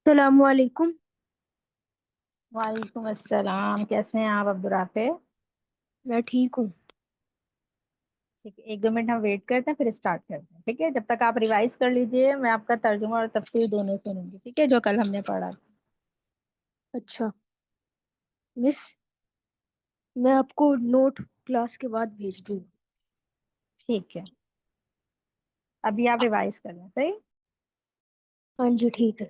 السلام علیکم۔ وعلیکم السلام، کیسے ہیں آپ عبدالرافع؟ میں ٹھیک ہوں۔ ٹھیک ہے، 1 2 منٹ ہم ویٹ کرتے ہیں پھر اسٹارٹ کرتے ہیں، ٹھیک ہے؟ جب تک آپ ریوائز کر لیجئے، میں آپ کا ترجمہ اور تفسیر دونوں سنوں گی، ٹھیک ہے؟ جو کل ہم نے پڑھا تھا۔ اچھا مس، میں آپ کو نوٹ کلاس کے بعد بھیج دوں۔ ٹھیک ہے، ابھی آپ ریوائز کر لیں، صحیح؟ ہاں جی ٹھیک ہے۔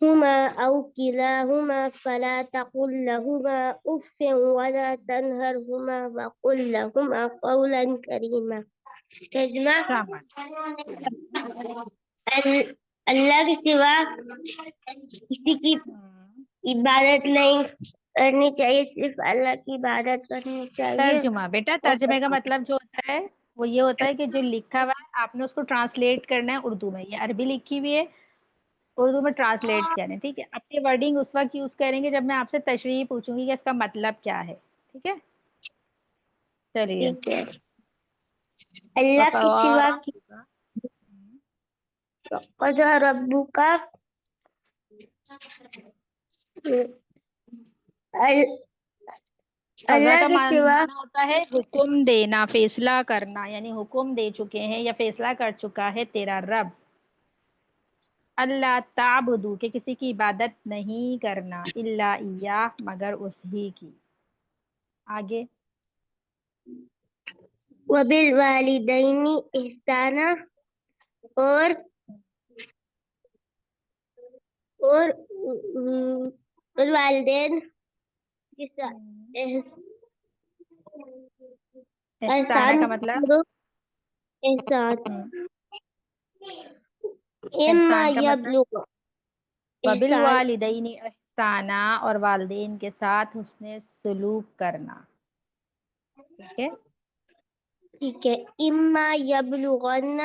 هما أو كلاهما فلا تقل لهما أف ولا تنهرهما وقل لهما قولا كريما. ترجمہ شامل اللہ کے سوا کسی کی عبادت نہیں کرنی چاہیے، صرف اللہ کی عبادت کرنی چاہیے. ترجمہ بیٹا، ترجمے کا مطلب جو ہوتا ہے وہ یہ ہوتا ہے کہ جو لکھا ہوا ہے آپ نے اس کو ٹرانسلیٹ کرنا ہے اردو میں. یہ عربی لکھی ہوئی ہے، اردو میں ٹرانسلیٹ کریں. ٹھیک ہے، اپنی ورڈنگ اس وقت یوز کریں گے جب میں آپ سے تشریح پوچھوں گی کہ اس کا مطلب کیا ہے. ٹھیک ہے، چلیے. ٹھیک ہے. اللہ کے سوا قضا ربک قضا اللہ کا کے سوا معنی ہوتا ہے حکم دینا، فیصلہ کرنا، یعنی حکم دے چکے ہیں یا فیصلہ کر چکا ہے تیرا رب. اللہ تعبدو کہ کسی کی عبادت نہیں کرنا، الا ایاہ مگر اس ہی کی. آگے وبالوالدین احسانا اور والدین کے ساتھ احسانہ احسان کا مطلب کرو. احسان اما احسان کا مطلب یبلغ احسان وبالوالدین احسانہ اور والدین کے ساتھ حسن سلوک کرنا. ٹھیک ہے، ٹھیک ہے. اما یبلغن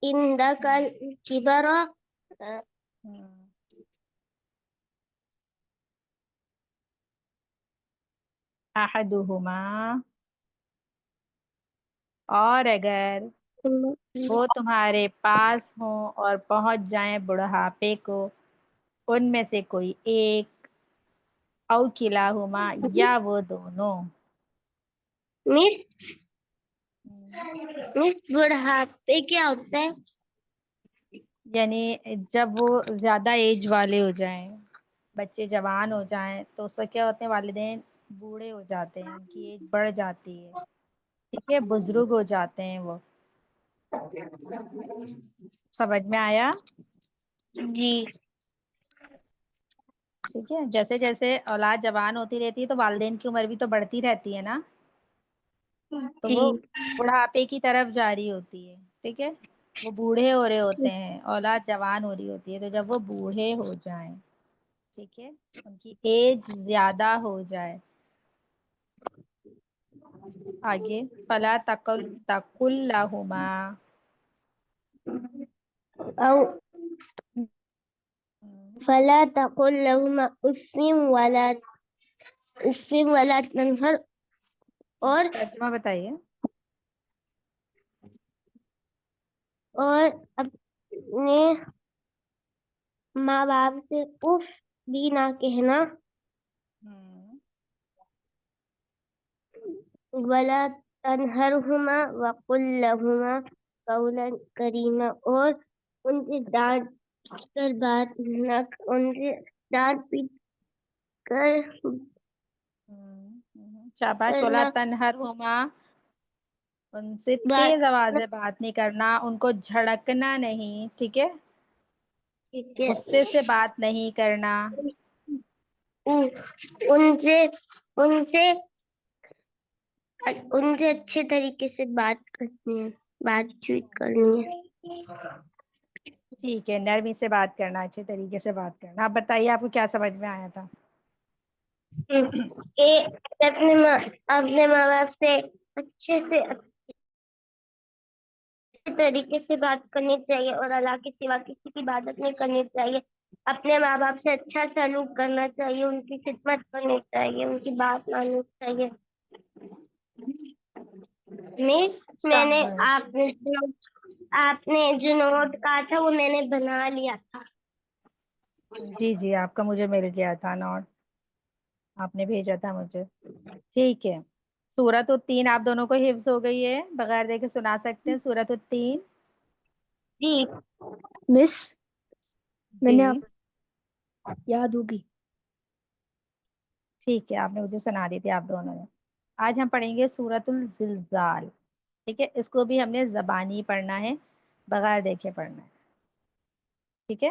عندک الکبر احدہما اور اگر وہ تمہارے پاس ہوں اور پہنچ جائیں بڑھاپے کو ان میں سے کوئی ایک، او کلاہما یا وہ دونوں. مس بڑھاپے کیا ہوتا ہے؟ یعنی جب وہ زیادہ ایج والے ہو جائیں، بچے جوان ہو جائیں تو اس وقت کیا ہوتے ہیں، والدین بوڑھے ہو جاتے ہیں، ان کی ایج بڑھ جاتی ہے. ٹھیک ہے، بزرگ ہو جاتے ہیں وہ. سمجھ میں آیا؟ جی. ٹھیک ہے، جیسے جیسے اولاد جوان ہوتی رہتی ہے تو والدین کی عمر بھی تو بڑھتی رہتی ہے نا، تو جی. وہ بڑھاپے کی طرف جاری ہوتی ہے. ٹھیک ہے، وہ بوڑھے ہو رہے ہوتے ہیں، اولاد جوان ہو رہی ہوتی ہے، تو جب وہ بوڑھے ہو جائیں، ٹھیک ہے، ان کی ایج زیادہ ہو جائے. آگے فلا تقل لہما او فلا تقل لهما اف ولا تنهر اور ترجمہ بتائیے. اپنے ماں باپ سے اف بھی نہ کہنا. ولا تنہرہما وقل لہما قولا کریما اور ان سے ڈانٹ کر بات نہ ان سے ڈانٹ پیٹ کر شاباش. ولا کرنا تنہرہما ان سے بات. تیز آواز سے بات نہیں کرنا، ان کو جھڑکنا نہیں. ٹھیک ہے، ٹھیک ہے. غصے سے بات نہیں کرنا. ان سے ان سے ان سے اچھے طریقے سے بات کرنی ہے، بات چیت کرنی ہے. ٹھیک ہے، نرمی سے بات کرنا، اچھے طریقے سے بات کرنا. آپ بتائیے آپ کو کیا سمجھ میں آیا تھا؟ کہ اپنے ماں باپ سے اچھے طریقے سے بات کرنی چاہیے اور اللہ کے سوا کسی کی عبادت نہیں کرنی چاہیے. اپنے ماں باپ سے اچھا سلوک کرنا چاہیے، ان کی خدمت کرنی چاہیے، ان کی بات ماننی چاہیے. مس میں نے شاباش. آپ نے جو نوٹ کہا تھا وہ میں نے بنا لیا تھا. جی جی، آپ کا مجھے مل گیا تھا نوٹ، آپ نے بھیجا تھا مجھے. ٹھیک ہے، سورۃ التین آپ دونوں کو حفظ ہو گئی ہے، بغیر دیکھے سنا سکتے ہیں سورۃ التین. جی مس میں نے جی آپ یاد ہوگی. ٹھیک ہے، آپ نے مجھے سنا دی تھی آپ دونوں نے. آج ہم پڑھیں گے سورۃ الزلزال. ٹھیک ہے، اس کو بھی ہم نے زبانی پڑھنا ہے، بغیر دیکھے پڑھنا ہے. ٹھیک ہے،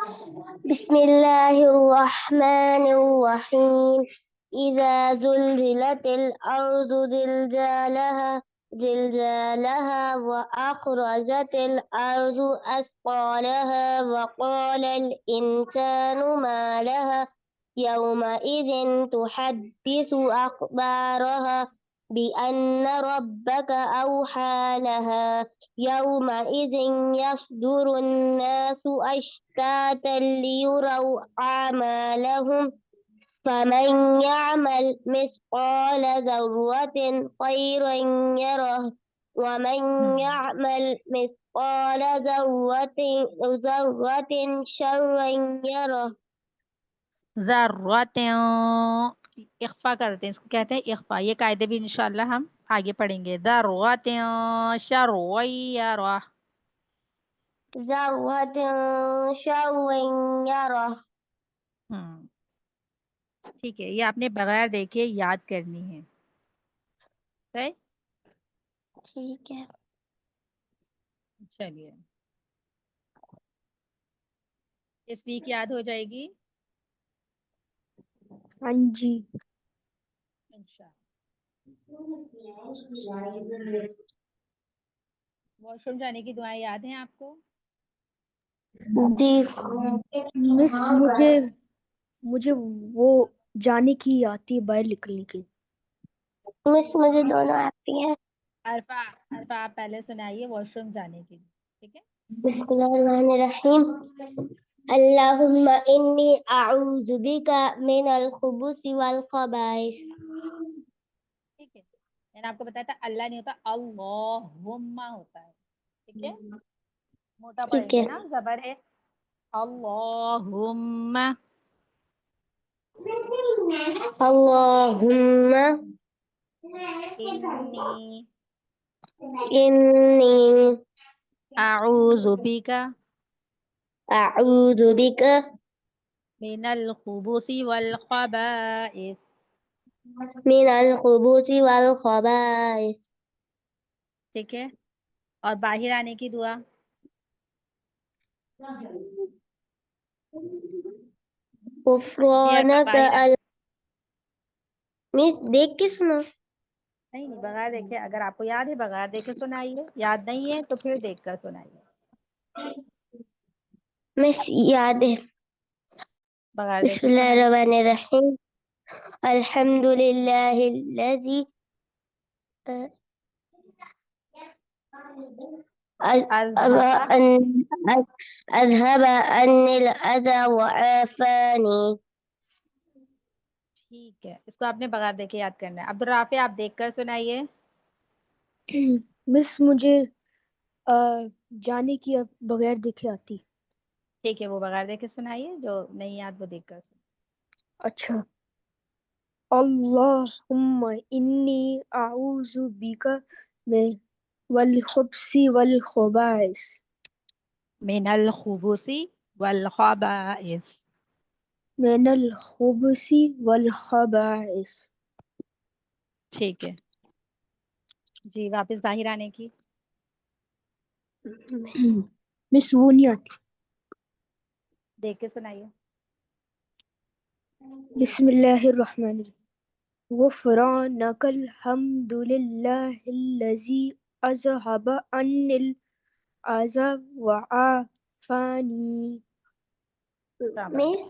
بسم الله الرحمن الرحيم إذا زلزلت الأرض زلزالها وأخرجت الأرض أثقالها وقال الإنسان ما لها يومئذ تحدث أخبارها بأن ربك أوحى لها يومئذ يصدر الناس أشتاتا ليروا أعمالهم فمن يعمل مثقال ذرة خيرا يره ومن يعمل مثقال ذرة شرا يره. ذرات اخفا کرتے ہیں، اس کو کہتے ہیں اخفا. یہ قاعدے بھی انشاءاللہ ہم آگے پڑھیں گے. ذرات شرویرہ. ذرة شرا يره. ٹھیک ہے، یہ آپ نے بغیر دیکھے یاد کرنی ہے. صحیح. ٹھیک ہے. چلیے اس ویک یاد ہو جائے گی ہاں جی. واش روم جانے کی دعائیں یاد ہیں آپ کو؟ جی مس مجھے وہ جانے کی آتی ہے، باہر نکلنے کی. مس مجھے دونوں آتی ہیں. عرفہ آپ پہلے سنائیے واش روم جانے کی. ٹھیک ہے. بسم اللہ الرحمن الرحیم. اللہم انی اعوذ بک من الخبث والخبائث. ٹھیک ہے، میں نے آپ کو بتایا تھا اللہ نہیں ہوتا، اللہم ہوتا ہے. ٹھیک ہے، موٹا پڑھیں ٹھیک گے ہے. نا، زبر ہے اللہم. اللہم انی انی اعوذ بک اعوذ بک من الخبث والخبائث. من الخبث والخبائث. ٹھیک ہے، اور باہر آنے کی دعا. جی عرفہ غفرانک باہر مس دیکھ کے سنو. نہیں بغیر دیکھے، اگر آپ کو یاد ہے بغیر دیکھے سنائیے، یاد نہیں ہے تو پھر دیکھ کر سنائیے. مس یاد ہے. بغیر بسم دیکھے اللہ سنائیے. الرحمن الرحیم. الحمد للہ الذی اذهب. اذهب عني الاذى وعافاني. ٹھیک ہے، اس کو آپ نے بغیر دیکھے یاد کرنا ہے. عبدالرافع آپ دیکھ کر سنائیے. مس مجھے جانے کی بغیر دیکھے آتی. ٹھیک ہے، وہ بغیر دیکھے سنائیے، جو نہیں یاد وہ دیکھ کر سنائیے. اچھا. اللہم انی اعوذ بک من والخبث والخبائث. من الخبث والخبائث. من الخبث والخبائث. ٹھیک ہے جی، واپس باہر آنے کی. مس وہ نہیں آتی. دیکھ کے سنائیے. بسم اللہ الرحمن الرحیم. غفرانک الحمد للہ الذی اذهب عني الأذى وعافانی. مس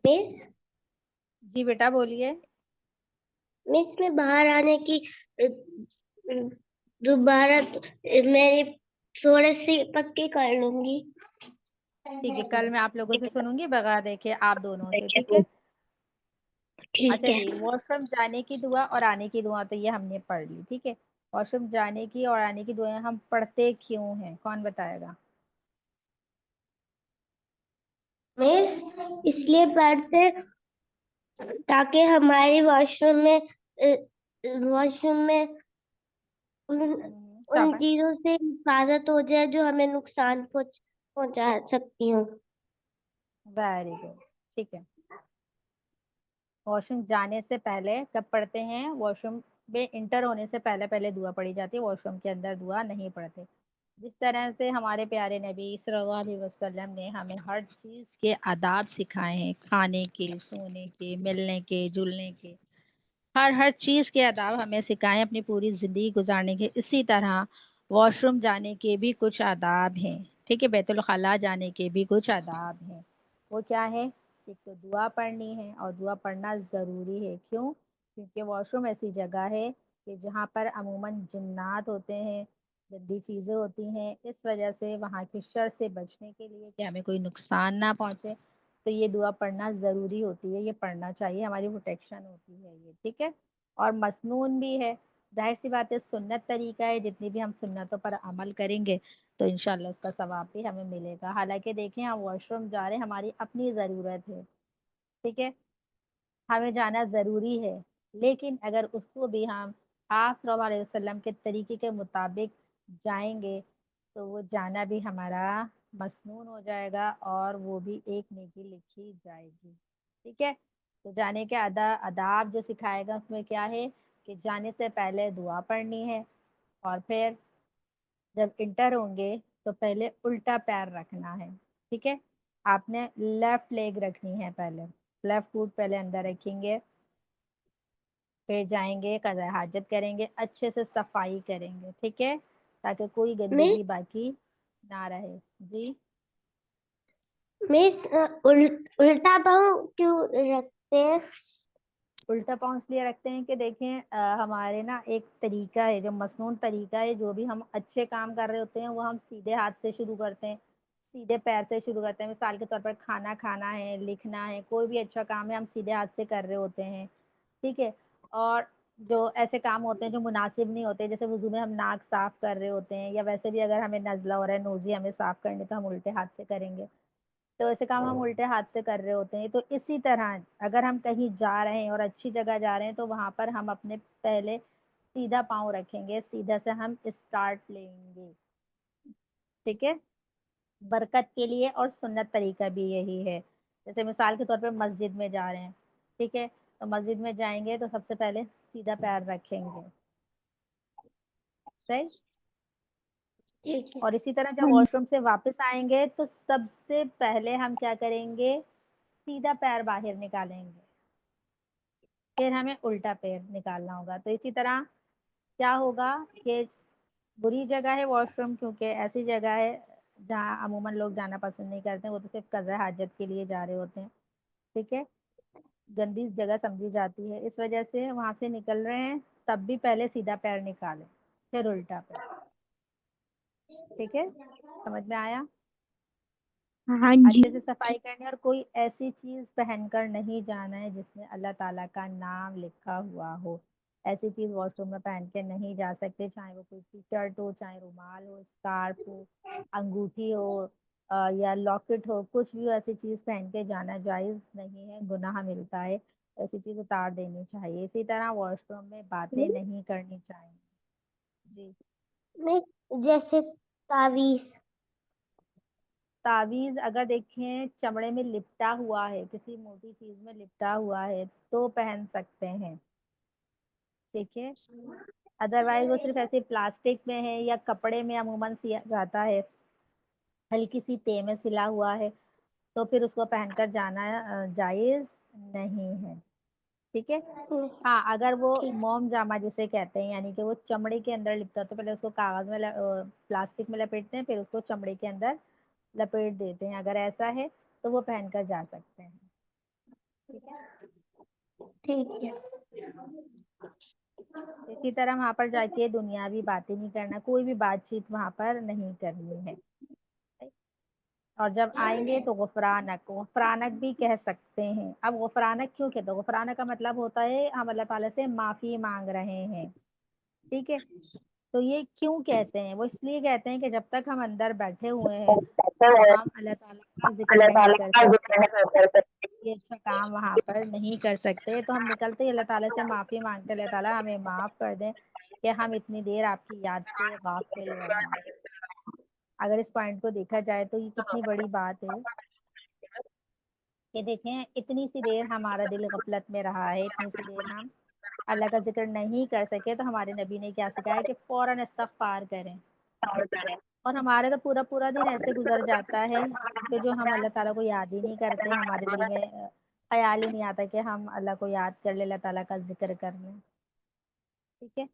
مس جی بیٹا بولیے. مس میں باہر آنے کی دوبارہ میں تھوڑے سے پکے کر لوں گی. ٹھیک ہے، کل میں آپ لوگوں سے سنوں گی بغیر دیکھے آپ دونوں سے. ٹھیک ہے. ٹھیک اچھا ہے. جی، واش روم جانے کی دعا اور آنے کی دعا تو یہ ہم نے پڑھ لی. ٹھیک ہے، واش روم جانے کی اور آنے کی دعائیں ہم پڑھتے کیوں ہیں، کون بتائے گا؟ مس اس لیے پڑھتے تاکہ ہماری واش روم میں ان شاباش. چیزوں سے حفاظت ہو جائے جو ہمیں نقصان پہنچا سکتی ہوں. Very good. ٹھیک ہے، واش روم جانے سے پہلے کب پڑھتے ہیں؟ واش روم میں انٹر ہونے سے پہلے دعا پڑھی جاتی ہے، واش روم کے اندر دعا نہیں پڑھتے. جس طرح سے ہمارے پیارے نبی صلی اللہ علیہ وسلم نے ہمیں ہر چیز کے آداب سکھائے ہیں، کھانے کے، سونے کے، ملنے کے، جلنے کے، ہر چیز کے آداب ہمیں سکھائیں اپنی پوری زندگی گزارنے کے. اسی طرح واش روم جانے کے بھی کچھ آداب ہیں، ٹھیک ہے، بیت الخلاء جانے کے بھی کچھ آداب ہیں. وہ کیا ہے؟ ایک تو دعا پڑھنی ہے، اور دعا پڑھنا ضروری ہے. کیوں؟ کیونکہ واش روم ایسی جگہ ہے کہ جہاں پر عموماً جنات ہوتے ہیں، گندی چیزیں ہوتی ہیں. اس وجہ سے وہاں کی شر سے بچنے کے لیے کہ ہمیں کوئی نقصان نہ پہنچے، تو یہ دعا پڑھنا ضروری ہوتی ہے. یہ پڑھنا چاہیے، ہماری پروٹیکشن ہوتی ہے یہ، ٹھیک ہے. اور مسنون بھی ہے، ظاہر سی بات ہے سنت طریقہ ہے. جتنی بھی ہم سنتوں پر عمل کریں گے تو انشاءاللہ اس کا ثواب بھی ہمیں ملے گا. حالانکہ دیکھیں ہم واش روم جا رہے ہیں، ہماری اپنی ضرورت ہے، ٹھیک ہے، ہمیں جانا ضروری ہے. لیکن اگر اس کو بھی ہم آپ صلی اللہ علیہ وسلم کے طریقے کے مطابق جائیں گے تو وہ جانا بھی ہمارا مسنون ہو جائے گا، اور وہ بھی ایک نیکی لکھی جائے گی. ٹھیک ہے. تو جانے کے آداب جو سکھائے گا اس میں کیا ہے کہ جانے سے پہلے دعا پڑھنی ہے، اور پھر جب انٹر ہوں گے تو پہلے الٹا پیر رکھنا ہے. ٹھیک ہے. آپ نے لیفٹ لیگ رکھنی ہے، پہلے لیفٹ فوٹ پہلے اندر رکھیں گے، پھر جائیں گے قضاء حاجت کریں گے، اچھے سے صفائی کریں گے، ٹھیک ہے، تاکہ کوئی میں گندگی باقی نہ رہے. جی میں الٹا پاؤں کیوں رکھتے ہیں؟ الٹا پاؤں اس لیے رکھتے ہیں کہ دیکھیں ہمارے نا ایک طریقہ ہے جو مسنون طریقہ ہے، جو بھی ہم اچھے کام کر رہے ہوتے ہیں وہ ہم سیدھے ہاتھ سے شروع کرتے ہیں، سیدھے پیر سے شروع کرتے ہیں. مثال کے طور پر کھانا کھانا ہے، لکھنا ہے، کوئی بھی اچھا کام ہے ہم سیدھے ہاتھ سے کر رہے ہوتے ہیں. ٹھیک ہے. اور جو ایسے کام ہوتے ہیں جو مناسب نہیں ہوتے، جیسے وضو میں ہم ناک صاف کر رہے ہوتے ہیں، یا ویسے بھی اگر ہمیں نزلہ ہو رہا ہے، نوزی ہمیں صاف کرنی تو ہم الٹے ہاتھ سے کریں گے. تو ایسے کام ہم الٹے ہاتھ سے کر رہے ہوتے ہیں. تو اسی طرح اگر ہم کہیں جا رہے ہیں اور اچھی جگہ جا رہے ہیں تو وہاں پر ہم اپنے پہلے سیدھا پاؤں رکھیں گے، سیدھا سے ہم اسٹارٹ لیں گے. ٹھیک ہے. برکت کے لیے اور سنت طریقہ بھی یہی ہے. جیسے مثال کے طور پہ مسجد میں جا رہے ہیں، ٹھیک ہے، تو مسجد میں جائیں گے تو سب سے پہلے سیدھا پیر رکھیں گے. صحیح. ٹھیک ہے. اور اسی طرح جب واش روم سے واپس آئیں گے تو سب سے پہلے ہم کیا کریں گے؟ سیدھا پیر باہر نکالیں گے، پھر ہمیں الٹا پیر نکالنا ہوگا. تو اسی طرح کیا ہوگا کہ بری جگہ ہے واش روم، کیونکہ ایسی جگہ ہے جہاں عموماً لوگ جانا پسند نہیں کرتے، وہ تو صرف قضاء حاجت کے لیے جا رہے ہوتے ہیں. ٹھیک ہے. گندی جگہ سمجھی جاتی ہے، اس وجہ سے وہاں سے نکل رہے ہیں تب بھی پہلے سیدھا پیر نکالیں، پھر الٹا پیر. ٹھیک ہے. سمجھ میں آیا؟ ہاں جی. اچھے سے صفائی کرنی، اور کوئی ایسی چیز پہن کر نہیں جانا ہے جس میں اللہ تعالیٰ کا نام لکھا ہوا ہو. ایسی چیز واش روم میں پہن کے نہیں جا سکتے، چاہے وہ کوئی ٹی شرٹ ہو، چاہے رومال ہو، اسکارف ہو، انگوٹھی ہو، یا لاکٹ ہو، کچھ بھی ایسی چیز پہن کے جانا جائز نہیں ہے، گناہ ملتا ہے. ایسی چیز اتار دینی چاہیے. اسی طرح واش روم میں باتیں نہیں کرنی چاہیے. جی. میں جیسے تعویذ. تعویذ اگر دیکھیں چمڑے میں لپٹا ہوا ہے، کسی موٹی چیز میں لپٹا ہوا ہے تو پہن سکتے ہیں. ٹھیک ہے. ادروائز وہ صرف ایسے پلاسٹک میں ہے یا کپڑے میں عموماً سیا جاتا ہے، ہلکی سی تے میں سلا ہوا ہے، تو پھر اس کو پہن کر جانا جائز نہیں ہے. ٹھیک ہے. ہاں اگر وہ ٹھیک. موم جامہ جسے کہتے ہیں، یعنی کہ وہ چمڑے کے اندر لپٹا، تو پہلے اس کو کاغذ میں پلاسٹک میں لپیٹتے ہیں، پھر اس کو چمڑے کے اندر لپیٹ دیتے ہیں. اگر ایسا ہے تو وہ پہن کر جا سکتے ہیں. ٹھیک ہے. ٹھیک ہے. اسی طرح وہاں پر جا کے دنیاوی باتیں نہیں کرنا، کوئی بھی بات چیت وہاں پر نہیں کرنی ہے. اور جب آئیں گے تو غفرانک، غفرانک بھی کہہ سکتے ہیں. اب غفرانک کیوں کہتے ہیں؟ غفرانک کا مطلب ہوتا ہے ہم اللہ تعالیٰ سے معافی مانگ رہے ہیں. ٹھیک ہے. تو یہ کیوں کہتے ہیں؟ وہ اس لیے کہتے ہیں کہ جب تک ہم اندر بیٹھے ہوئے ہیں تو ہم اللہ تعالیٰ کا ذکر اللہ نہیں تعالیٰ کر کا سکتے، ذکر ہے کرتے. یہ اچھا کام وہاں پر نہیں کر سکتے. تو ہم نکلتے ہی اللہ تعالیٰ سے معافی مانگتے، اللہ تعالیٰ ہمیں معاف کر دیں کہ ہم اتنی دیر آپ کی یاد سے غافل رہے. اگر اس پوائنٹ کو دیکھا جائے تو یہ کتنی بڑی بات ہے کہ دیکھیں اتنی سی دیر ہمارا دل غفلت میں رہا ہے، اتنی سی دیر ہم اللہ کا ذکر نہیں کر سکے، تو ہمارے نبی نے کیا سکھایا کہ فوراً استغفار کریں. اور ہمارے تو پورا پورا دن ایسے گزر جاتا ہے کہ جو ہم اللہ تعالیٰ کو یاد ہی نہیں کرتے، ہمارے دل میں خیال ہی نہیں آتا کہ ہم اللہ کو یاد کر لیں، اللہ تعالیٰ کا ذکر کر لیں. ٹھیک ہے،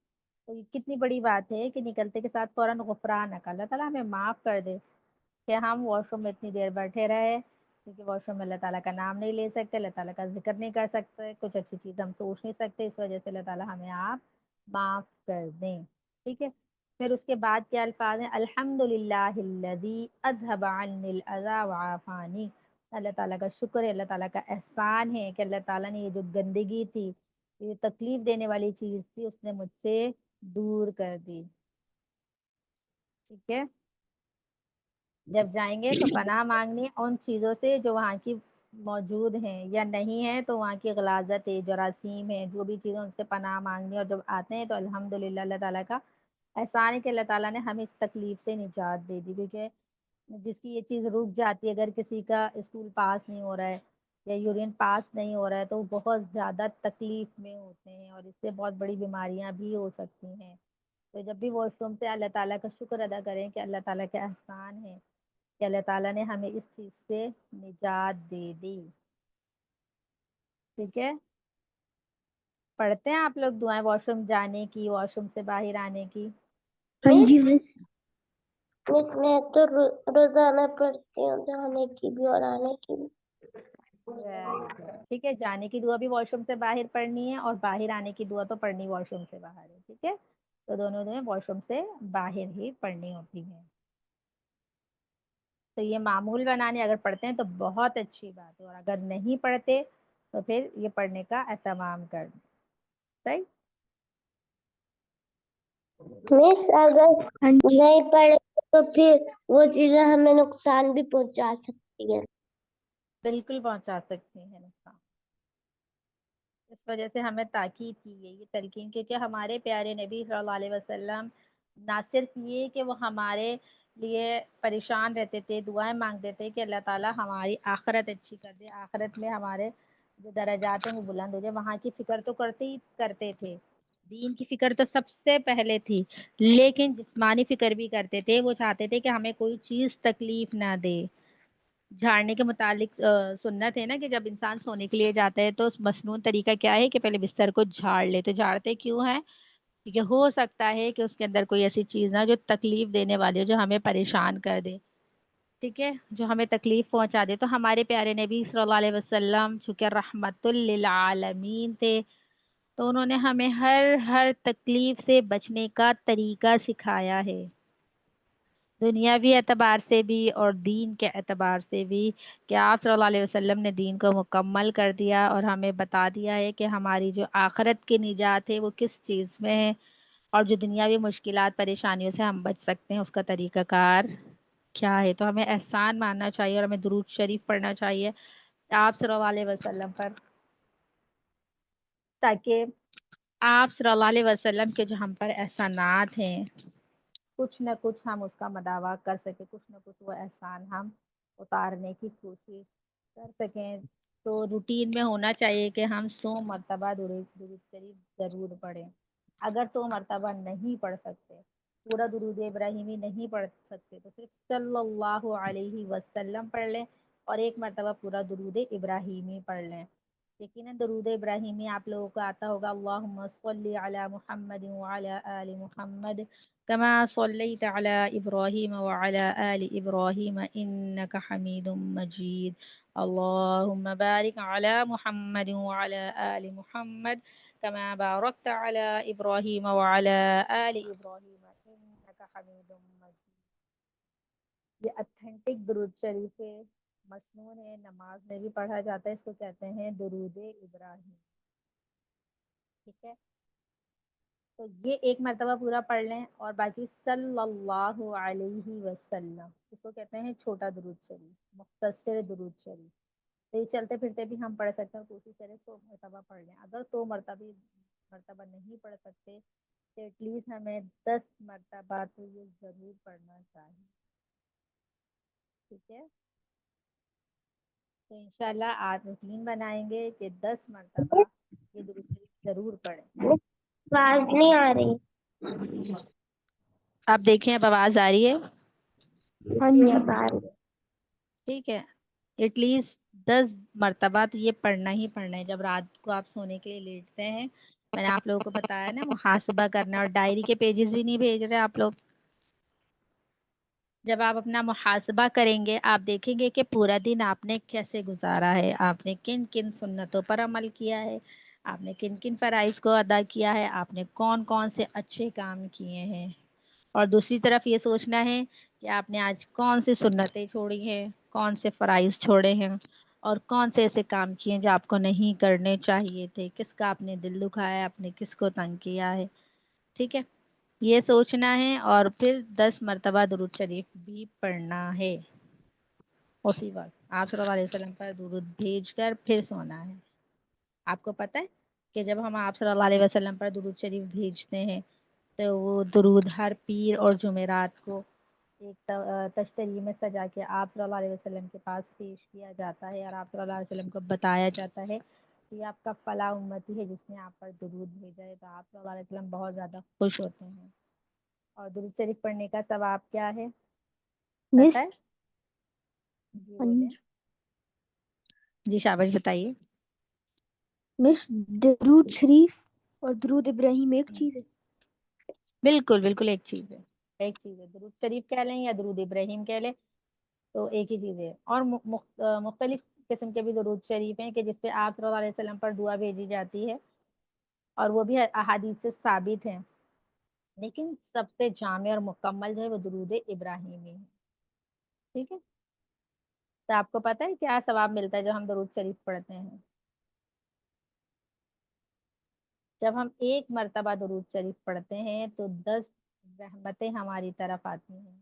تو یہ کتنی بڑی بات ہے کہ نکلتے کے ساتھ فوراً غفرانک، اللہ تعالیٰ ہمیں معاف کر دے کہ ہم واش روم میں اتنی دیر بیٹھے رہے، کیونکہ واش روم میں اللہ تعالیٰ کا نام نہیں لے سکتے، اللہ تعالیٰ کا ذکر نہیں کر سکتے، کچھ اچھی چیز ہم سوچ نہیں سکتے، اس وجہ سے اللہ تعالیٰ ہمیں آپ معاف کر دیں. ٹھیک ہے، پھر اس کے بعد کیا الفاظ ہیں؟ الحمد للہ الذی اذھب عنی الاذی وعافانی. اللہ تعالیٰ کا شکر ہے، اللہ تعالیٰ کا احسان ہے کہ اللہ تعالیٰ نے یہ جو گندگی تھی، یہ تکلیف دینے والی چیز تھی، اس نے مجھ سے دور کر دی. ٹھیک ہے، جب جائیں گے تو پناہ مانگنی ان چیزوں سے جو وہاں کی موجود ہیں، یا نہیں ہے تو وہاں کی غلاظت ہے، جراثیم ہے، جو بھی چیزیں ان سے پناہ مانگنی. اور جب آتے ہیں تو الحمدللہ اللہ تعالیٰ کا احسان ہے کہ اللہ تعالیٰ نے ہمیں اس تکلیف سے نجات دے دی. کیونکہ جس کی یہ چیز رک جاتی ہے، اگر کسی کا اسکول پاس نہیں ہو رہا ہے یا یورین پاس نہیں ہو رہا ہے تو وہ بہت زیادہ تکلیف میں ہوتے ہیں، اور اس سے بہت بڑی بیماریاں بھی ہو سکتی ہیں. تو جب بھی واش روم سے اللہ تعالیٰ کا شکر ادا کریں کہ اللہ تعالیٰ کا احسان ہے کہ اللہ تعالیٰ نے ہمیں اس چیز سے نجات دے دی. ٹھیک ہے، پڑھتے ہیں آپ لوگ دعائیں واش روم جانے کی، واش روم سے باہر آنے کی؟ ہاں جی مس. میں تو روزانہ پڑھتی ہوں، جانے کی بھی اور آنے کی بھی. Very good. ٹھیک ہے، جانے کی دعا بھی واش روم سے باہر پڑھنی ہے، اور باہر آنے کی دعا تو پڑھنی واش روم سے باہر ہے. ٹھیک ہے، تو دونوں دعائیں واش روم سے باہر ہی پڑھنی ہوتی ہیں. تو یہ معمول بنانے اگر پڑھتے ہیں تو بہت اچھی بات ہے، اور اگر نہیں پڑھتے تو پھر یہ پڑھنے کا اہتمام کر دیں. صحیح. مس اگر ہاں جی. نہیں پڑھے تو پھر وہ چیزیں ہمیں نقصان بھی پہنچا سکتی ہیں. بالکل پہنچا سکتی ہیں نقصان. اس وجہ سے ہمیں تاکید کی گئی یہ تلقین، کیونکہ ہمارے پیارے نبی صلی اللہ علیہ وسلم نہ صرف یہ کہ وہ ہمارے لیے پریشان رہتے تھے، دعائیں مانگتے تھے کہ اللہ تعالیٰ ہماری آخرت اچھی کر دے، آخرت میں ہمارے جو درجات ہیں وہ بلند ہو جائے، وہاں کی فکر تو کرتے تھے، دین کی فکر تو سب سے پہلے تھی، لیکن جسمانی فکر بھی کرتے تھے. وہ چاہتے تھے کہ ہمیں کوئی چیز تکلیف نہ دے. جھاڑنے کے متعلق سنت ہے نا کہ جب انسان سونے کے لیے جاتا ہے تو مسنون طریقہ کیا ہے کہ پہلے بستر کو جھاڑ لے. تو جھاڑتے کیوں ہیں؟ کیونکہ ہو سکتا ہے کہ اس کے اندر کوئی ایسی چیز نہ جو تکلیف دینے والی ہو، جو ہمیں پریشان کر دے. ٹھیک ہے، جو ہمیں تکلیف پہنچا دے. تو ہمارے پیارے نبی صلی اللہ علیہ وسلم چونکہ رحمت للعالمین تھے، تو انہوں نے ہمیں ہر تکلیف سے بچنے کا طریقہ سکھایا ہے، دنیاوی اعتبار سے بھی اور دین کے اعتبار سے بھی. کہ آپ صلی اللہ علیہ وسلم نے دین کو مکمل کر دیا اور ہمیں بتا دیا ہے کہ ہماری جو آخرت کی نجات ہے وہ کس چیز میں ہے، اور جو دنیاوی مشکلات پریشانیوں سے ہم بچ سکتے ہیں اس کا طریقہ کار کیا ہے. تو ہمیں احسان ماننا چاہیے اور ہمیں درود شریف پڑھنا چاہیے آپ صلی اللہ علیہ وسلم پر، تاکہ آپ صلی اللہ علیہ وسلم کے جو ہم پر احسانات ہیں کچھ نہ کچھ ہم اس کا مداوع کر سکیں، کچھ نہ کچھ وہ احسان ہم اتارنے کی کوشش کر سکیں. تو روٹین میں ہونا چاہیے کہ ہم 100 مرتبہ درود شریف ضرور پڑھیں. اگر 100 مرتبہ نہیں پڑھ سکتے، پورا درود ابراہیمی نہیں پڑھ سکتے، تو صرف صلی اللہ علیہ وسلم پڑھ لیں، اور 1 مرتبہ پورا درود ابراہیمی پڑھ لیں. یقیناً درود ابراہیمی آپ لوگوں کو آتا ہوگا. اللہم صلی علی محمد وعلی آل محمد كما صليت على إبراهيم وعلى آل إبراهيم إنك حميد مجيد. اللهم بارك على محمد وعلى آل محمد كما باركت على إبراهيم وعلى آل إبراهيم إنك حميد مجيد. یہ اتھینٹک درود شریف ہے، مسنون ہے، نماز میں بھی پڑھا جاتا ہے، اس کو کہتے ہیں درود ابراہیم. ٹھیک ہے، تو یہ 1 مرتبہ پورا پڑھ لیں، اور باقی صلی اللہ علیہ وسلم اس کو کہتے ہیں چھوٹا درود شریف، مختصر درود شریف. تو یہ چلتے پھرتے بھی ہم پڑھ سکتے ہیں، کوشش کریں 100 مرتبہ پڑھ لیں. اگر 100 مرتبہ نہیں پڑھ سکتے تو ایٹ لیسٹ ہمیں 10 مرتبہ تو یہ ضرور پڑھنا چاہیے. ٹھیک ہے، تو انشاءاللہ آج روٹین بنائیں گے کہ 10 مرتبہ یہ درود شریف ضرور پڑھیں. آواز نہیں آ رہی. آپ دیکھیں اب آواز آ رہی ہے. ہاں جی جی اب آ رہی ہے۔ ٹھیک ہے، ایٹ لیسٹ 10 مرتبہ تو یہ پڑھنا ہی پڑھنا ہے جب رات کو آپ سونے کے لیے لیٹتے ہیں۔ میں نے آپ لوگوں کو بتایا نا محاسبہ کرنا، اور ڈائری کے پیجز بھی نہیں بھیج رہے آپ لوگ۔ جب آپ اپنا محاسبہ کریں گے آپ دیکھیں گے کہ پورا دن آپ نے کیسے گزارا ہے، آپ نے کن کن سنتوں پر عمل کیا ہے، آپ نے کن کن فرائض کو ادا کیا ہے، آپ نے کون کون سے اچھے کام کیے ہیں۔ اور دوسری طرف یہ سوچنا ہے کہ آپ نے آج کون سی سنتیں چھوڑی ہیں، کون سے فرائض چھوڑے ہیں، اور کون سے ایسے کام کیے ہیں جو آپ کو نہیں کرنے چاہیے تھے، کس کا آپ نے دل دکھایا، آپ نے کس کو تنگ کیا ہے۔ ٹھیک ہے، یہ سوچنا ہے، اور پھر 10 مرتبہ درود شریف بھی پڑھنا ہے۔ اسی وقت آپ صلی اللہ علیہ وسلم پر درود بھیج کر پھر سونا ہے۔ آپ کو پتہ ہے کہ جب ہم آپ صلی اللہ علیہ وسلم پر درود شریف بھیجتے ہیں تو وہ درود ہر پیر اور جمعرات کو ایک تشتری میں سجا کے آپ صلی اللہ علیہ وسلم کے پاس پیش کیا جاتا ہے، اور آپ صلی اللہ علیہ وسلم کو بتایا جاتا ہے کہ یہ آپ کا فلاں امتی ہے جس نے آپ پر درود بھیجا ہے، تو آپ صلی اللہ علیہ وسلم بہت زیادہ خوش ہوتے ہیں۔ اور درود شریف پڑھنے کا ثواب کیا ہے مس پتہ ہے؟ جی ہاں بولیں، جی جی شاباش بتائیے۔ مس درود شریف اور درود ابراہیم ایک چیز ہے؟ بالکل بالکل ایک چیز ہے، ایک چیز ہے۔ درود شریف کہہ لیں یا درود ابراہیم کہہ لیں تو ایک ہی چیز ہے۔ اور مختلف قسم کے بھی درود شریف ہیں کہ جس پہ آپ صلی اللہ علیہ وسلم پر دعا بھیجی جاتی ہے، اور وہ بھی احادیث سے ثابت ہیں، لیکن سب سے جامع اور مکمل جو ہے وہ درود ابراہیمی ہے۔ ٹھیک ہے، تو آپ کو پتہ ہے کیا ثواب ملتا ہے جب ہم درود شریف پڑھتے ہیں؟ جب ہم ایک مرتبہ درود شریف پڑھتے ہیں تو 10 رحمتیں ہماری طرف آتی ہیں،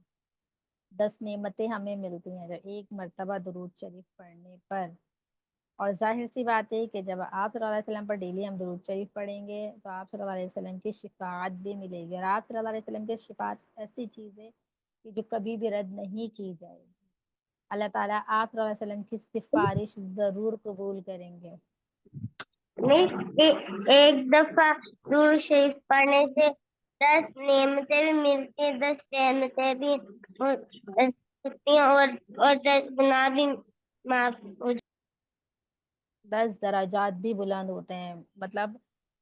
10 نعمتیں ہمیں ملتی ہیں جب ایک مرتبہ درود شریف پڑھنے پر۔ اور ظاہر سی بات ہے کہ جب آپ صلی اللہ علیہ وسلم پر ڈیلی ہم درود شریف پڑھیں گے تو آپ صلی اللہ علیہ وسلم کی شفاعت بھی ملے گی، اور آپ صلی اللہ علیہ وسلم کی شفاعت ایسی چیز ہے کہ جو کبھی بھی رد نہیں کی جائے گی۔ اللہ تعالیٰ آپ صلی اللہ علیہ وسلم کی سفارش ضرور قبول کریں گے۔ مس ایک دفعہ درود شریف پڑھنے سے 10 نعمتیں بھی ملتی ہیں، 10 رحمتیں بھی ہوتی ہیں، اور 10 گناہ بھی معاف ہو 10 درجات بھی بلند ہوتے ہیں، مطلب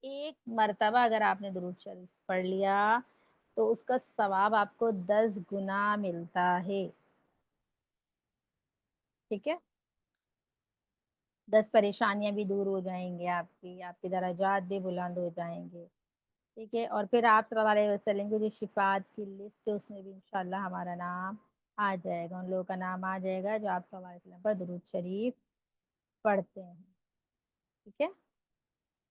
ایک مرتبہ اگر آپ نے درود شریف پڑھ لیا تو اس کا ثواب آپ کو 10 گنا ملتا ہے۔ ٹھیک ہے، 10 پریشانیاں بھی دور ہو جائیں گے، آپ کے درجات بھی بلند ہو جائیں گے۔ ٹھیک ہے، اور پھر آپ صلی اللہ علیہ وسلم کی جو شفاعت کی لسٹ ہے اس میں بھی انشاءاللہ ہمارا نام آ جائے گا، ان لوگوں کا نام آ جائے گا جو آپ صلی اللہ علیہ وسلم پر درود شریف پڑھتے ہیں۔ ٹھیک ہے،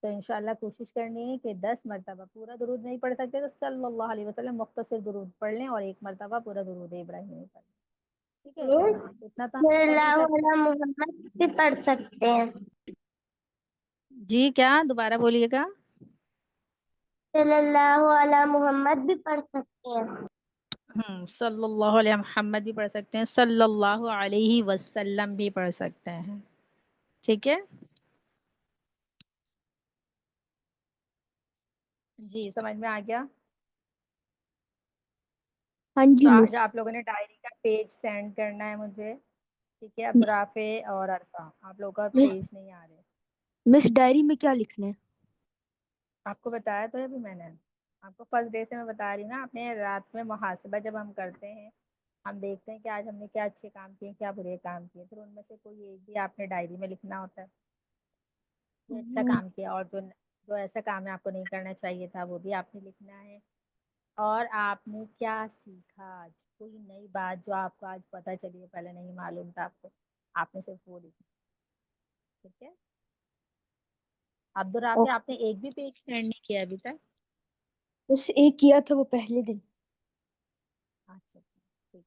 تو انشاءاللہ کوشش کرنی ہے کہ 10 مرتبہ، پورا درود نہیں پڑھ سکتے تو صلی اللہ علیہ وسلم مختصر درود پڑھ لیں، اور ایک مرتبہ پورا درود ابراہیمی پڑھ لیں۔ ٹھیک ہے، جائے۔ اتنا تو ہم صلی کر ہی اللہ سکتے علیہ محمد بھی پڑھ سکتے ہیں۔ ہیں۔ جی کیا دوبارہ بولیے گا؟ صلی اللہ علیہ محمد بھی پڑھ سکتے ہیں۔ صلی اللہ علیہ محمد بھی پڑھ سکتے ہیں، صلی اللہ علیہ وسلم بھی پڑھ سکتے ہیں۔ ٹھیک ہے، جی سمجھ میں آ گیا؟ ہاں تو جی آج مس آپ لوگوں نے ڈائری کا پیج سینڈ کرنا ہے مجھے۔ ٹھیک ہے، ابرافے اور عرفہ آپ لوگوں کا پیج نہیں آ رہے۔ مس ڈائری میں کیا لکھنا ہے؟ آپ کو بتایا تو ہے ابھی میں نے، آپ کو فرسٹ ڈے سے میں بتا رہی نا، اپنے رات میں محاسبہ جب ہم کرتے ہیں ہم دیکھتے ہیں کہ آج ہم نے کیا اچھے کام کیے کیا برے کام کیے، پھر ان میں سے کوئی ایک بھی آپ نے ڈائری میں لکھنا ہوتا ہے کہ اچھا کام کیا، اور جو ایسا کام ہے آپ کو نہیں کرنا چاہیے تھا وہ بھی آپ نے لکھنا ہے۔ اور آپ نے کیا سیکھا آج، کوئی نئی بات جو آپ کو آج پتہ چلی ہے پہلے نہیں معلوم تھا آپ نے صرف وہ لکھی۔ ٹھیک ہے، عبدالرافع آپ نے ایک بھی پیج سینڈ نہیں کیا ابھی تک؟ بس ایک کیا تھا وہ پہلے دن۔ اچھا ٹھیک،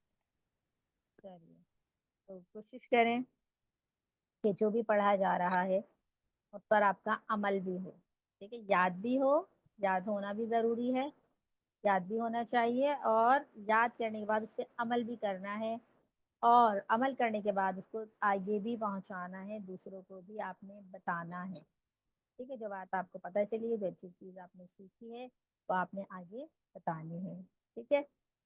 چلیے تو کوشش کریں کہ جو بھی پڑھا جا رہا ہے اس پر آپ کا عمل بھی ہو۔ ٹھیک ہے، یاد بھی ہو، یاد ہونا بھی ضروری ہے، یاد بھی ہونا چاہیے، اور یاد کرنے کے بعد اس پہ عمل بھی کرنا ہے، اور عمل کرنے کے بعد اس کو آگے بھی پہنچانا ہے، دوسروں کو بھی آپ نے بتانا ہے۔ ٹھیک ہے، جو بات آپ کو پتہ چلی ہے، جو اچھی چیز آپ نے سیکھی ہے وہ آپ نے آگے بتانی ہے۔ ٹھیک ہے،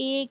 1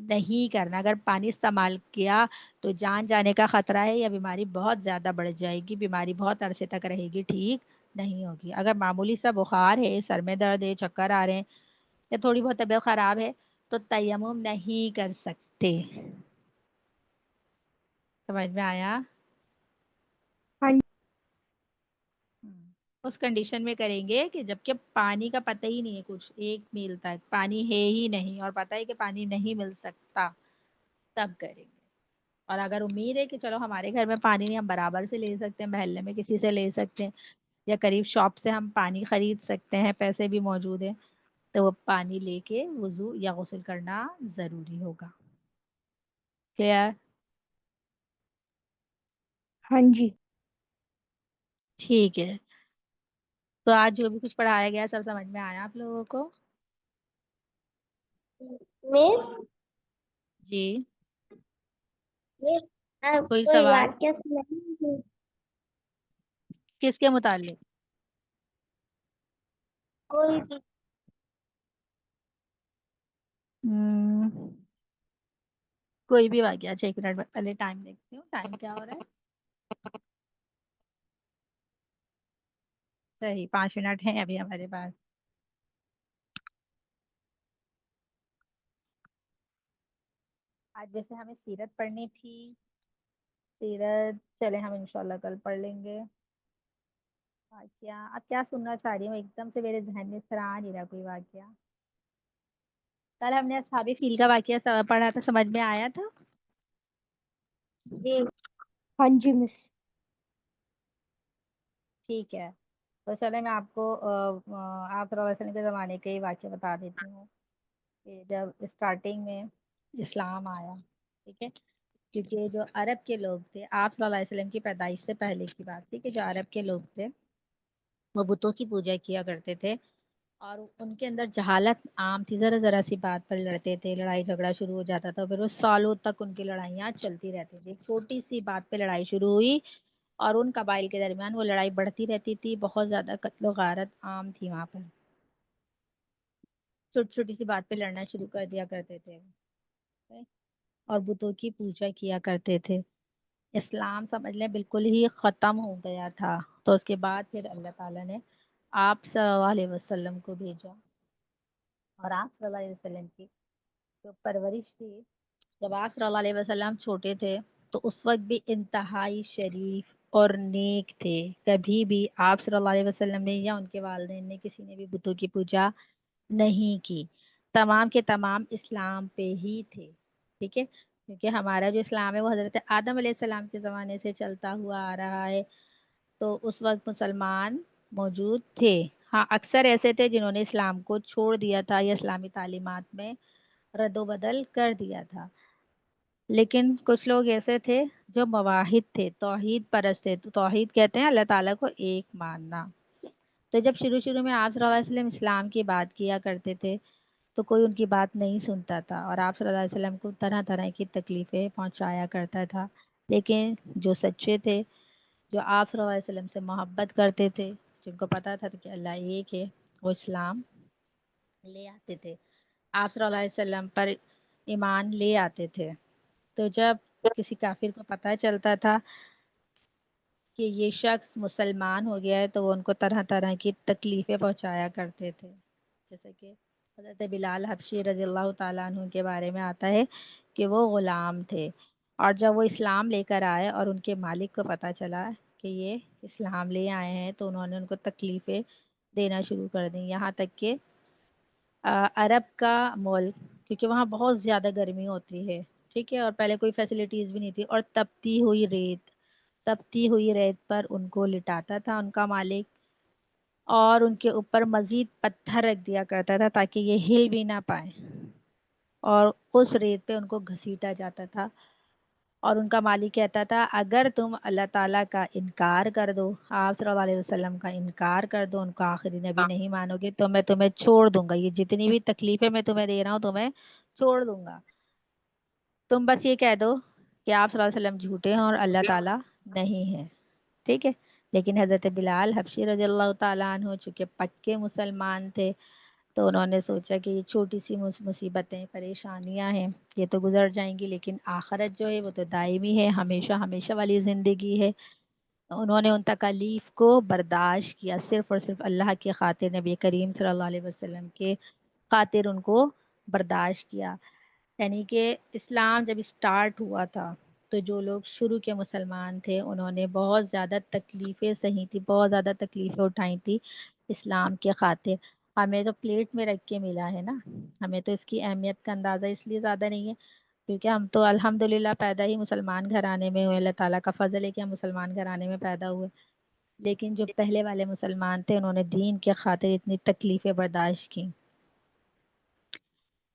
نہیں کرنا. اگر پانی استعمال کیا تو جان جانے کا خطرہ ہے یا بیماری بہت زیادہ بڑھ جائے گی, بیماری بہت عرصے تک رہے گی, ٹھیک نہیں ہوگی. اگر معمولی سا بخار ہے, سر میں درد ہے, چکر آ رہے ہیں یا تھوڑی بہت طبیعت خراب ہے تو تیمم نہیں کر سکتے. سمجھ میں آیا؟ ہاں اس کنڈیشن میں کریں گے کہ جب کہ پانی کا پتہ ہی نہیں ہے, کچھ 1 میل تک پانی ہے ہی نہیں اور پتہ ہے کہ پانی نہیں مل سکتا, تب کریں گے. اور اگر امید ہے کہ چلو ہمارے گھر میں پانی نہیں, ہم برابر سے لے سکتے ہیں, محلے میں کسی سے لے سکتے ہیں یا قریب شاپ سے ہم پانی خرید سکتے ہیں, پیسے بھی موجود ہیں, تو وہ پانی لے کے وضو یا غسل کرنا ضروری ہوگا. کلیئر؟ ہاں جی. ٹھیک ہے. تو آج جو بھی کچھ پڑھایا گیا سب سمجھ میں آیا آپ لوگوں کو؟ مس جی. مس آپ کوئی کوئی سوال واقعہ سنائیں؟ کس کے متعلق؟ کوئی بھی. کوئی بھی واقعہ. اچھا 1 منٹ پہلے ٹائم دیکھتی ہوں, ٹائم کیا ہو رہا ہے. صحیح 5 منٹ ہیں ابھی ہمارے پاس. آج جیسے ہمیں سیرت پڑھنی تھی, سیرت چلے ہم انشاءاللہ کل پڑھ لیں گے. واقعہ اب کیا سننا چاہ رہی ہوں, ایک دم سے میرے ذہن میں سر آ نہیں رہا کوئی واقعہ. کل ہم نے اصحاب فیل کا واقعہ پڑھا تھا, سمجھ میں آیا تھا؟ جی. ہاں جی مس. ٹھیک ہے. تو چلے میں آپ کو آپ صلی اللہ علیہ وسلم کے زمانے کے واقعہ بتا دیتی ہوں کہ جب اسٹارٹنگ میں اسلام آیا, ٹھیک ہے, کیونکہ جو عرب کے لوگ تھے, آپ صلی اللہ علیہ وسلم کی پیدائش سے پہلے کی بات تھی, کہ جو عرب کے لوگ تھے وہ بتوں کی پوجا کیا کرتے تھے اور ان کے اندر جہالت عام تھی. ذرا ذرا سی بات پر لڑتے تھے, لڑائی جھگڑا شروع ہو جاتا تھا, پھر وہ سالوں تک ان کی لڑائیاں چلتی رہتی تھی. چھوٹی سی بات پہ لڑائی شروع ہوئی اور ان قبائل کے درمیان وہ لڑائی بڑھتی رہتی تھی, بہت زیادہ قتل و غارت عام تھی وہاں پر. چھوٹی چھوٹی سی بات پہ لڑنا شروع کر دیا کرتے تھے اور بتوں کی پوجا کیا کرتے تھے. اسلام سمجھ لیں بالکل ہی ختم ہو گیا تھا. تو اس کے بعد پھر اللہ تعالیٰ نے آپ صلی اللہ علیہ وسلم کو بھیجا, اور آپ صلی اللہ علیہ وسلم کی جو پرورش تھی, جب آپ صلی اللہ علیہ وسلم چھوٹے تھے تو اس وقت بھی انتہائی شریف اور نیک تھے. کبھی بھی آپ صلی اللہ علیہ وسلم نے یا ان کے والدین نے کسی نے بھی بتوں کی پوجا نہیں کی. تمام کے تمام اسلام پہ ہی تھے, ٹھیک ہے, کیونکہ ہمارا جو اسلام ہے وہ حضرت آدم علیہ السلام کے زمانے سے چلتا ہوا آ رہا ہے. تو اس وقت مسلمان موجود تھے. ہاں اکثر ایسے تھے جنہوں نے اسلام کو چھوڑ دیا تھا یا اسلامی تعلیمات میں رد و بدل کر دیا تھا, لیکن کچھ لوگ ایسے تھے جو مواحد تھے, توحید پرست تھے. تو توحید کہتے ہیں اللہ تعالیٰ کو ایک ماننا. تو جب شروع میں آپ صلی اللہ علیہ وسلم اسلام کی بات کیا کرتے تھے تو کوئی ان کی بات نہیں سنتا تھا, اور آپ صلی اللہ علیہ وسلم کو طرح طرح کی تکلیفیں پہنچایا کرتا تھا. لیکن جو سچے تھے, جو آپ صلی اللہ علیہ وسلم سے محبت کرتے تھے, جن کو پتہ تھا کہ اللہ ایک ہے, وہ اسلام لے آتے تھے, آپ صلی اللہ علیہ وسلم پر ایمان لے آتے تھے. تو جب کسی کافر کو پتہ چلتا تھا کہ یہ شخص مسلمان ہو گیا ہے تو وہ ان کو طرح طرح کی تکلیفیں پہنچایا کرتے تھے. جیسے کہ حضرت بلال حبشی رضی اللہ تعالیٰ عنہ کے بارے میں آتا ہے کہ وہ غلام تھے, اور جب وہ اسلام لے کر آئے اور ان کے مالک کو پتہ چلا کہ یہ اسلام لے آئے ہیں تو انہوں نے ان کو تکلیفیں دینا شروع کر دیں. یہاں تک کہ عرب کا ملک, کیونکہ وہاں بہت زیادہ گرمی ہوتی ہے, ٹھیک ہے, اور پہلے کوئی فیسلٹیز بھی نہیں تھی, اور تپتی ہوئی ریت پر ان کو لٹاتا تھا ان کا مالک, اور ان کے اوپر مزید پتھر رکھ دیا کرتا تھا تاکہ یہ ہل بھی نہ پائیں, اور اس ریت پہ ان کو گھسیٹا جاتا تھا. اور ان کا مالک کہتا تھا اگر تم اللہ تعالیٰ کا انکار کر دو, آپ صلی اللہ علیہ وسلم کا انکار کر دو, ان کو آخری نبی نہیں مانو گے, تو میں تمہیں چھوڑ دوں گا, یہ جتنی بھی تکلیفیں میں تمہیں دے رہا ہوں تمہیں چھوڑ دوں گا. تم بس یہ کہہ دو کہ آپ صلی اللہ علیہ وسلم جھوٹے ہیں اور اللہ تعالیٰ نہیں ہے, ٹھیک ہے. لیکن حضرت بلال حبشی رضی اللہ تعالیٰ عنہ چونکہ پکے مسلمان تھے تو انہوں نے سوچا کہ یہ چھوٹی سی مصیبتیں پریشانیاں ہیں یہ تو گزر جائیں گی، لیکن آخرت جو ہے وہ تو دائمی ہے، ہمیشہ ہمیشہ والی زندگی ہے۔ انہوں نے ان تکالیف کو برداشت کیا، صرف اور صرف اللہ کی خاطر، نبی کریم صلی اللہ علیہ وسلم کے خاطر ان کو برداشت کیا۔ یعنی کہ اسلام جب اسٹارٹ ہوا تھا تو جو لوگ شروع کے مسلمان تھے انہوں نے بہت زیادہ تکلیفیں سہی تھی، بہت زیادہ تکلیفیں اٹھائی تھی اسلام کے خاطر۔ ہمیں تو پلیٹ میں رکھ کے ملا ہے نا، ہمیں تو اس کی اہمیت کا اندازہ اس لیے زیادہ نہیں ہے کیونکہ ہم تو الحمدللہ پیدا ہی مسلمان گھرانے میں ہوئے، اللہ تعالیٰ کا فضل ہے کہ ہم مسلمان گھرانے میں پیدا ہوئے، لیکن جو پہلے والے مسلمان تھے انہوں نے دین کے خاطر اتنی تکلیفیں برداشت کی۔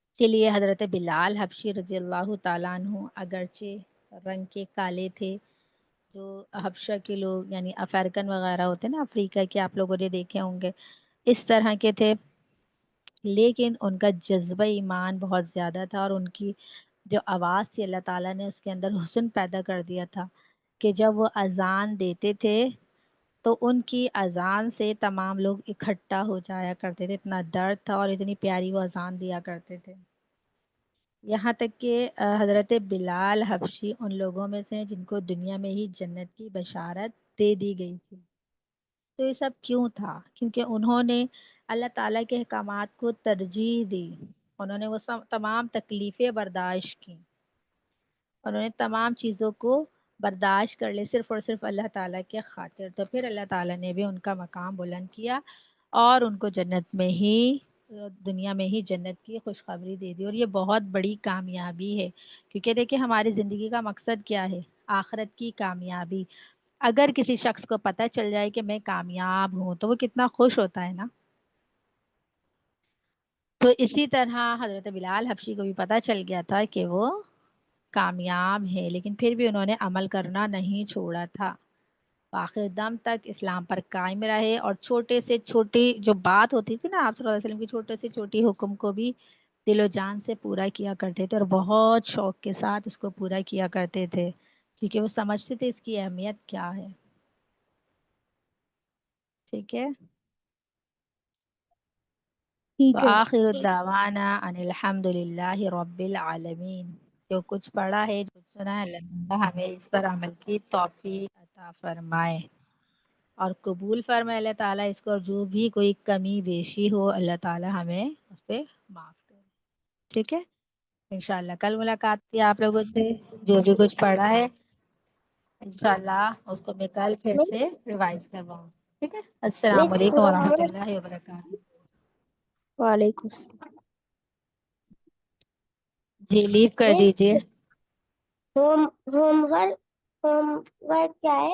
اسی لیے حضرت بلال حبشی رضی اللہ تعالیٰ عنہ اگرچہ رنگ کے کالے تھے، جو حبشہ کے لوگ یعنی افریقن وغیرہ ہوتے نا، افریقہ کے آپ لوگوں نے دیکھے ہوں گے اس طرح کے تھے، لیکن ان کا جذبہ ایمان بہت زیادہ تھا، اور ان کی جو آواز تھی اللہ تعالیٰ نے اس کے اندر حسن پیدا کر دیا تھا کہ جب وہ اذان دیتے تھے تو ان کی اذان سے تمام لوگ اکٹھا ہو جایا کرتے تھے، اتنا درد تھا اور اتنی پیاری وہ اذان دیا کرتے تھے۔ یہاں تک کہ حضرت بلال حبشی ان لوگوں میں سے ہیں جن کو دنیا میں ہی جنت کی بشارت دے دی گئی تھی۔ تو یہ سب کیوں تھا؟ کیونکہ انہوں نے اللہ تعالیٰ کے احکامات کو ترجیح دی، انہوں نے وہ تمام تکلیفیں برداشت کی، انہوں نے تمام چیزوں کو برداشت کر لے صرف اور صرف اللہ تعالیٰ کے خاطر، تو پھر اللہ تعالیٰ نے بھی ان کا مقام بلند کیا اور ان کو جنت میں ہی، دنیا میں ہی جنت کی خوشخبری دے دی۔ اور یہ بہت بڑی کامیابی ہے کیونکہ دیکھیں ہماری زندگی کا مقصد کیا ہے؟ آخرت کی کامیابی۔ اگر کسی شخص کو پتہ چل جائے کہ میں کامیاب ہوں تو وہ کتنا خوش ہوتا ہے نا۔ تو اسی طرح حضرت بلال حبشی کو بھی پتہ چل گیا تھا کہ وہ کامیاب ہے، لیکن پھر بھی انہوں نے عمل کرنا نہیں چھوڑا تھا، آخر دم تک اسلام پر قائم رہے، اور چھوٹے سے چھوٹی جو بات ہوتی تھی نا آپ صلی اللہ علیہ وسلم کی، چھوٹے سے چھوٹی حکم کو بھی دل و جان سے پورا کیا کرتے تھے اور بہت شوق کے ساتھ اس کو پورا کیا کرتے تھے کیونکہ وہ سمجھتے تھے اس کی اہمیت کیا ہے۔ ٹھیک ہے، ٹھیک ہے۔ وآخر الدعوانا ان الحمد للہ رب العالمین۔ جو کچھ پڑھا ہے، جو سنا ہے، اللہ تعالیٰ ہمیں اس پر عمل کی توفیق عطا فرمائے اور قبول فرمائے اللہ تعالیٰ اس کو، اور جو بھی کوئی کمی بیشی ہو اللہ تعالیٰ ہمیں اس پہ معاف کرے۔ ٹھیک ہے، انشاءاللہ کل ملاقات کی آپ لوگوں سے، جو بھی کچھ پڑھا ہے انشاءاللہ اس کو میں کل پھر سے ریوائز کرواؤں۔ ٹھیک ہے، السلام علیکم ورحمۃ اللہ وبرکاتہ۔ وعلیکم السلام۔ جی لیو کر دیجیے۔ ہوم ورک کیا ہے؟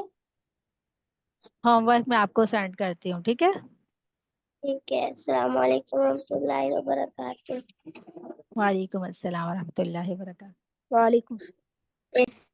ہوم ورک میں آپ کو سینڈ کرتی ہوں، ٹھیک ہے۔ ٹھیک ہے، السلام علیکم ورحمۃ اللہ وبرکاتہ۔ وعلیکم السلام ورحمۃ اللہ وبرکاتہ۔ وعلیکم السلام۔